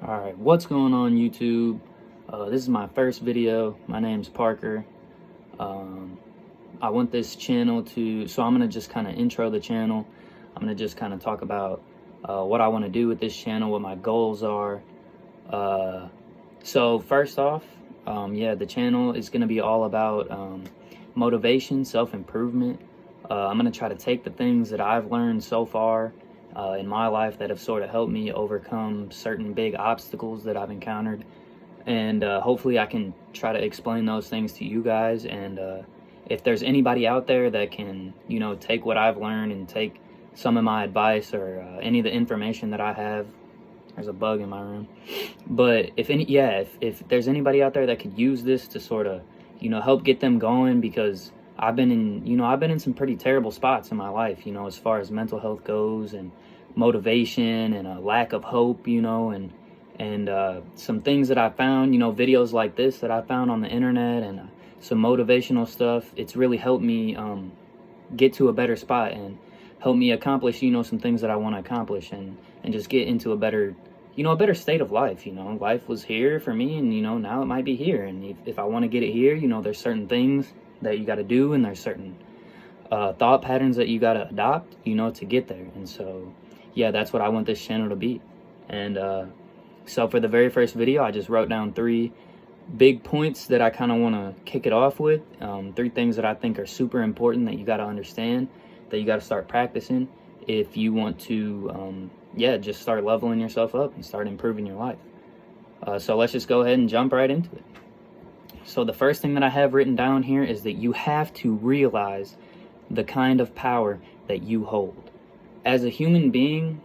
Alright, what's going on YouTube? This is my first video. My name's Parker. I want this channel so I'm going to just kind of intro the channel. I'm going to just kind of talk about what I want to do with this channel, what my goals are. So first off, the channel is going to be all about motivation, self-improvement. I'm going to try to take the things that I've learned so far in my life that have sort of helped me overcome certain big obstacles that I've encountered, and hopefully I can try to explain those things to you guys. And if there's anybody out there that can, take what I've learned and take some of my advice or any of the information that I have. There's a bug in my room. But if there's anybody out there that could use this to sort of, help get them going, because I've been in some pretty terrible spots in my life, as far as mental health goes, and motivation, and a lack of hope, and some things that I found, videos like this that I found on the internet, and some motivational stuff. It's really helped me get to a better spot and help me accomplish, some things that I want to accomplish, and just get into a better state of life. Life was here for me, and now it might be here, and if I want to get it here, there's certain things that you got to do, and there's certain thought patterns that you got to adopt, to get there. And so that's what I want this channel to be. And so for the very first video, I just wrote down 3 big points that I kind of want to kick it off with. 3 things that I think are super important that you got to understand, that you got to start practicing if you want to just start leveling yourself up and start improving your life. So let's just go ahead and jump right into it. So the first thing that I have written down here is that you have to realize the kind of power that you hold. As a human being,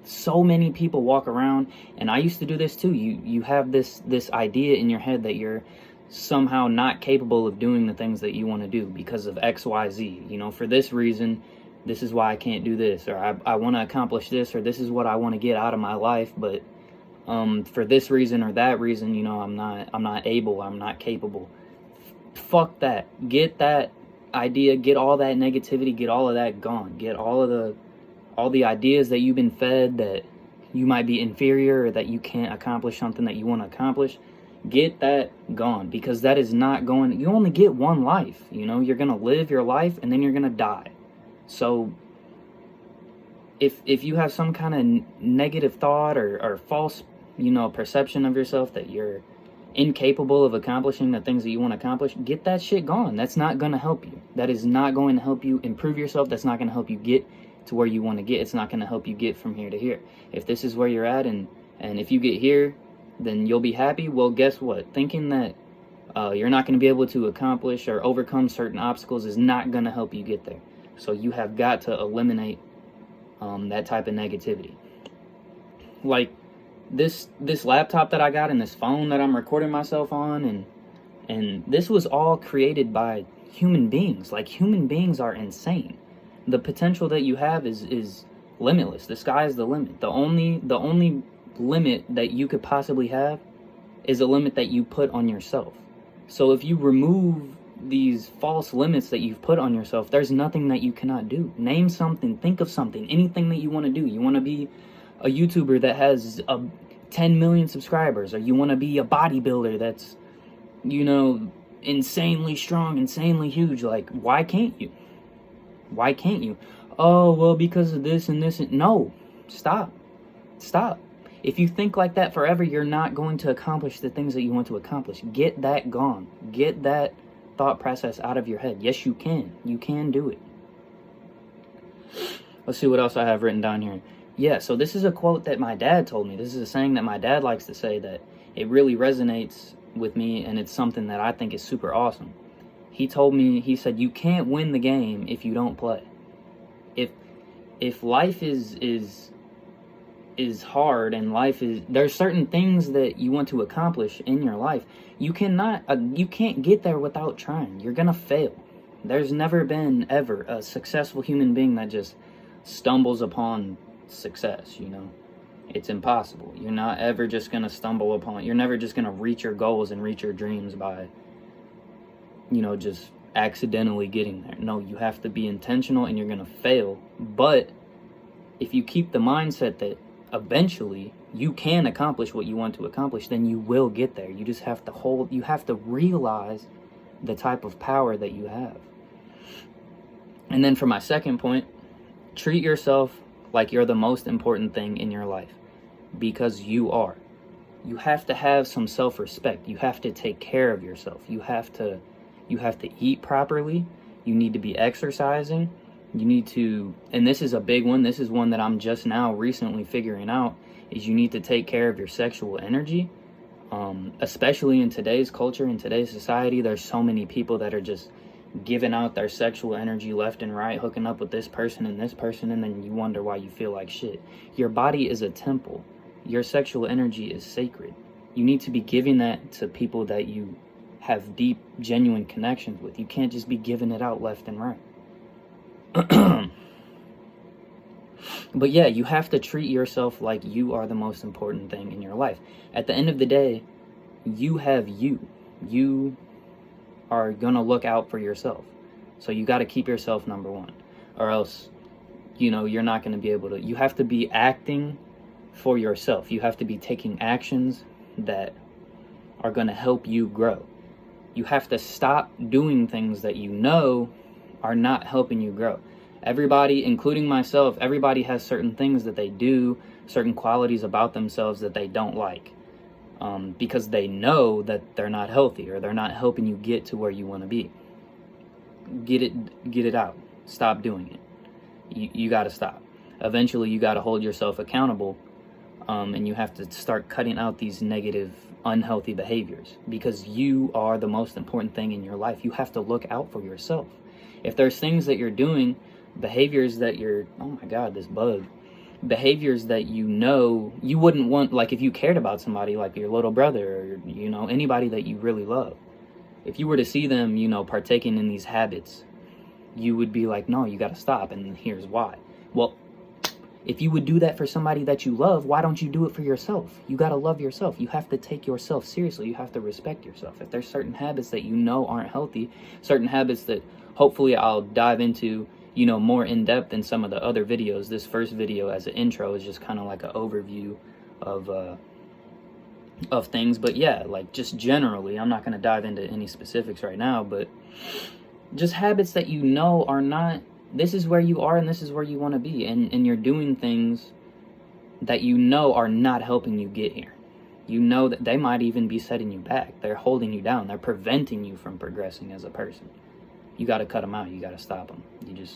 so many people walk around, and I used to do this too. You have this idea in your head that you're somehow not capable of doing the things that you want to do because of XYZ. For this reason, this is why I can't do this, or I want to accomplish this, or this is what I want to get out of my life, but for this reason or that reason, I'm not able, I'm not capable. Fuck that. Get that idea, get all that negativity, get all of that gone. Get all the ideas that you've been fed that you might be inferior, or that you can't accomplish something that you want to accomplish. Get that gone, because that is not going. You only get one life. You're gonna live your life, and then you're gonna die. So if you have some kind of negative thought or false perception of yourself that you're incapable of accomplishing the things that you want to accomplish, get that shit gone. That's not going to help you. That is not going to help you improve yourself. That's not going to help you get to where you want to get. It's not going to help you get from here to here. If this is where you're at, and if you get here, then you'll be happy. Well, guess what? Thinking that you're not going to be able to accomplish or overcome certain obstacles is not going to help you get there. So you have got to eliminate that type of negativity. Like this laptop that I got, and this phone that I'm recording myself on, and this was all created by human beings. Like, human beings are insane. The potential that you have is limitless. The sky is the limit. The only limit that you could possibly have is a limit that you put on yourself. So if you remove these false limits that you've put on yourself, there's nothing that you cannot do. Name something, think of something, anything that you want to do. You want to be a YouTuber that has 10 million subscribers, or you want to be a bodybuilder that's, insanely strong, insanely huge. Like, why can't you? Why can't you? Oh, well, because of this and this. No, stop. If you think like that forever, you're not going to accomplish the things that you want to accomplish. Get that gone. Get that thought process out of your head. Yes, you can. You can do it. Let's see what else I have written down here. Yeah, so this is a quote that my dad told me. This is a saying that my dad likes to say that it really resonates with me, and it's something that I think is super awesome. He told me, he said, you can't win the game if you don't play. If life is hard, and there's certain things that you want to accomplish in your life, you can't get there without trying. You're gonna fail. There's never been ever a successful human being that just stumbles upon success. It's impossible. You're not ever just gonna stumble upon, you're never just gonna reach your goals and reach your dreams by just accidentally getting there. No, you have to be intentional, and you're gonna fail. But if you keep the mindset that eventually you can accomplish what you want to accomplish, then you will get there. You just have to you have to realize the type of power that you have. And then for my second point, treat yourself like you're the most important thing in your life, because you are. You have to have some self-respect. You have to take care of yourself. You have to eat properly. You need to be exercising. You need to, and this is a big one, this is one that I'm just now recently figuring out, is you need to take care of your sexual energy. Especially in today's culture, in today's society, there's so many people that are just giving out their sexual energy left and right, hooking up with this person, and then you wonder why you feel like shit. Your body is a temple. Your sexual energy is sacred. You need to be giving that to people that you have deep, genuine connections with. You can't just be giving it out left and right. But yeah, you have to treat yourself like you are the most important thing in your life. At the end of the day, you have you. You are gonna look out for yourself. So you got to keep yourself number one, or else, you're not going to be able to. You have to be acting for yourself. You have to be taking actions that are going to help you grow. You have to stop doing things that are not helping you grow. Everybody, including myself, everybody has certain things that they do, certain qualities about themselves that they don't like, because they know that they're not healthy, or they're not helping you get to where you want to be. Get it out. Stop doing it. You got to stop. Eventually, you got to hold yourself accountable, and you have to start cutting out these negative, unhealthy behaviors, because you are the most important thing in your life. You have to look out for yourself. If there's things that you're doing, behaviors that you're, oh my God, this bug, behaviors that you wouldn't want, like if you cared about somebody like your little brother, or anybody that you really love, if you were to see them partaking in these habits, you would be like, no, you got to stop, and here's why. Well, if you would do that for somebody that you love, why don't you do it for yourself? You got to love yourself. You have to take yourself seriously. You have to respect yourself. If there's certain habits that aren't healthy, certain habits that hopefully I'll dive into more in depth in some of the other videos. This first video as an intro is just kind of like an overview of things. But yeah, like just generally, I'm not going to dive into any specifics right now, but just habits that are not, this is where you are and this is where you want to be, and you're doing things that are not helping you get here. That they might even be setting you back. They're holding you down. They're preventing you from progressing as a person. You got to cut them out. You got to stop them.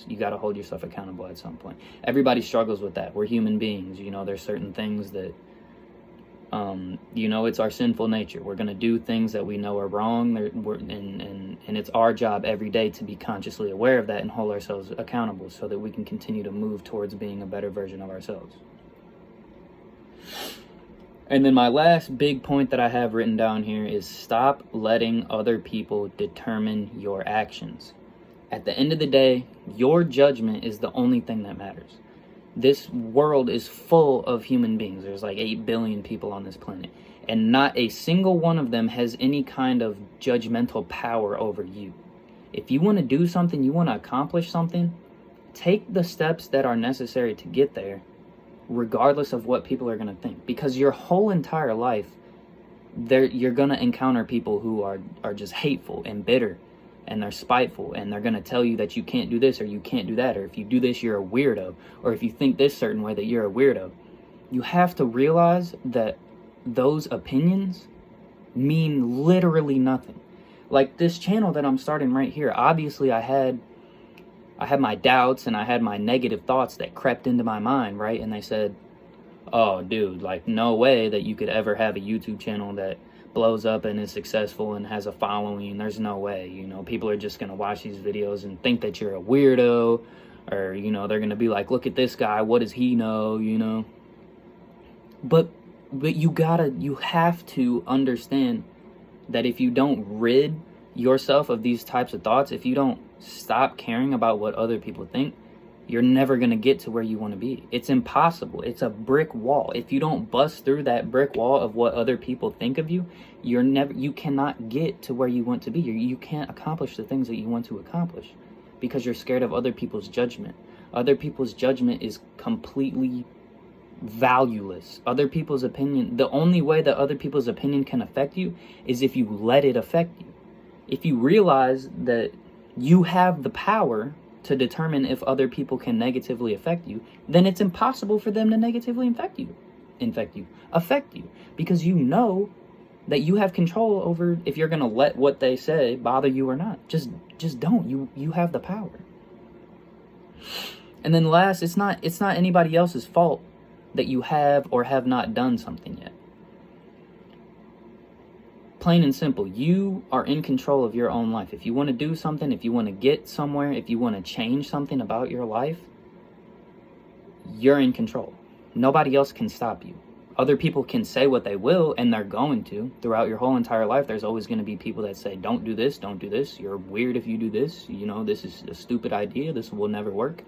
You got to hold yourself accountable at some point. Everybody struggles with that. We're human beings. There's certain things that, it's our sinful nature. We're going to do things that we know are wrong. And it's our job every day to be consciously aware of that and hold ourselves accountable so that we can continue to move towards being a better version of ourselves. And then my last big point that I have written down here is stop letting other people determine your actions. At the end of the day, your judgment is the only thing that matters. This world is full of human beings. There's like 8 billion people on this planet, and not a single one of them has any kind of judgmental power over you. If you want to do something, you want to accomplish something, take the steps that are necessary to get there, regardless of what people are going to think, because your whole entire life you're going to encounter people who are just hateful and bitter, and they're spiteful, and they're going to tell you that you can't do this or you can't do that, or if you do this you're a weirdo, or if you think this certain way that you're a weirdo. You have to realize that those opinions mean literally nothing. Like this channel that I'm starting right here, obviously I had my doubts and I had my negative thoughts that crept into my mind, right? And they said, oh, dude, like no way that you could ever have a YouTube channel that blows up and is successful and has a following. There's no way, people are just going to watch these videos and think that you're a weirdo, or, they're going to be like, look at this guy, what does he know, But you have to understand that if you don't rid yourself of these types of thoughts, if you don't stop caring about what other people think, you're never going to get to where you want to be. It's impossible. It's a brick wall. If you don't bust through that brick wall of what other people think of you, you cannot get to where you want to be. You can't accomplish the things that you want to accomplish because you're scared of other people's judgment. Other people's judgment is completely valueless. Other people's opinion, the only way that other people's opinion can affect you is if you let it affect you. If you realize that you have the power to determine if other people can negatively affect you, then it's impossible for them to negatively affect you, because you know that you have control over if you're going to let what they say bother you or not. Just don't. You have the power. And then last, it's not anybody else's fault that you have or have not done something yet. Plain and simple, you are in control of your own life. If you want to do something, if you want to get somewhere, if you want to change something about your life, you're in control. Nobody else can stop you. Other people can say what they will, and they're going to. Throughout your whole entire life, there's always going to be people that say, don't do this, you're weird if you do this, this is a stupid idea, this will never work.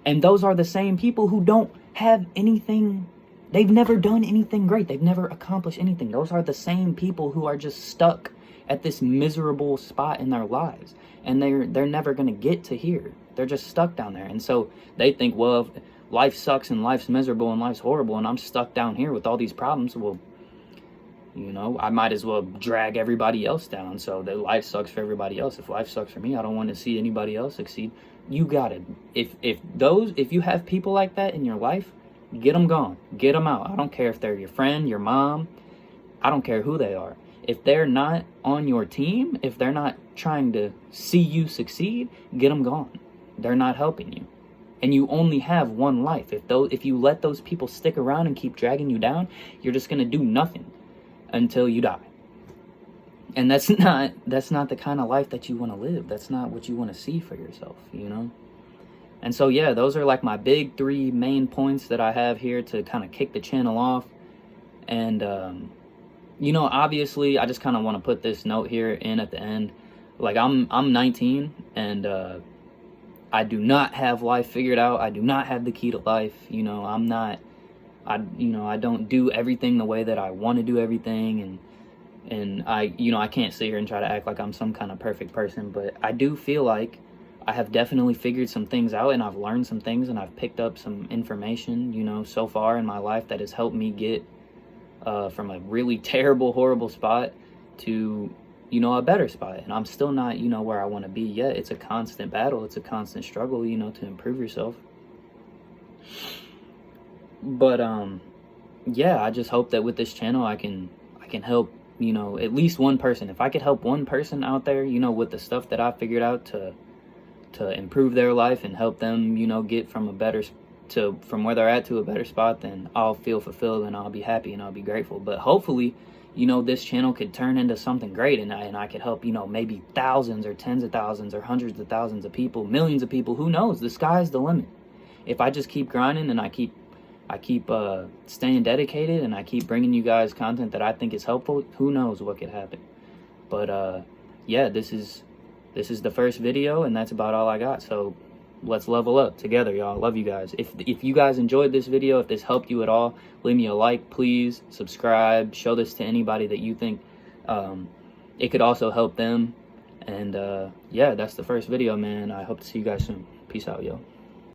And those are the same people who don't have anything, they've never done anything great, they've never accomplished anything. Those are the same people who are just stuck at this miserable spot in their lives, and they're never going to get to here. They're just stuck down there. And so they think, well, if life sucks and life's miserable and life's horrible and I'm stuck down here with all these problems, well, I might as well drag everybody else down so that life sucks for everybody else. If life sucks for me, I don't want to see anybody else succeed. You got it. If you have people like that in your life, get them gone. Get them out. I don't care if they're your friend, your mom. I don't care who they are. If they're not on your team, if they're not trying to see you succeed, get them gone. They're not helping you. And you only have one life. If you let those people stick around and keep dragging you down, you're just going to do nothing until you die. And that's not the kind of life that you want to live. That's not what you want to see for yourself, And so, yeah, those are like my big 3 main points that I have here to kind of kick the channel off. And, obviously, I just kind of want to put this note here in at the end. Like, I'm 19, and I do not have life figured out. I do not have the key to life. I don't do everything the way that I want to do everything. And I can't sit here and try to act like I'm some kind of perfect person, but I do feel like I have definitely figured some things out, and I've learned some things, and I've picked up some information, so far in my life that has helped me get from a really terrible, horrible spot to, a better spot. And I'm still not, where I want to be yet. It's a constant battle. It's a constant struggle, to improve yourself. But, yeah, I just hope that with this channel, I can help, at least one person. If I could help one person out there, with the stuff that I figured out to improve their life and help them, get from from where they're at to a better spot, then I'll feel fulfilled and I'll be happy and I'll be grateful. But hopefully, this channel could turn into something great, and I could help, maybe thousands or tens of thousands or hundreds of thousands of people, millions of people. Who knows? The sky's the limit. If I just keep grinding and I keep staying dedicated and I keep bringing you guys content that I think is helpful, who knows what could happen. But yeah, this is the first video, and that's about all I got. So let's level up together, y'all. Love you guys. If you guys enjoyed this video, if this helped you at all, leave me a like, please. Subscribe. Show this to anybody that you think it could also help them. And yeah, that's the first video, man. I hope to see you guys soon. Peace out, yo.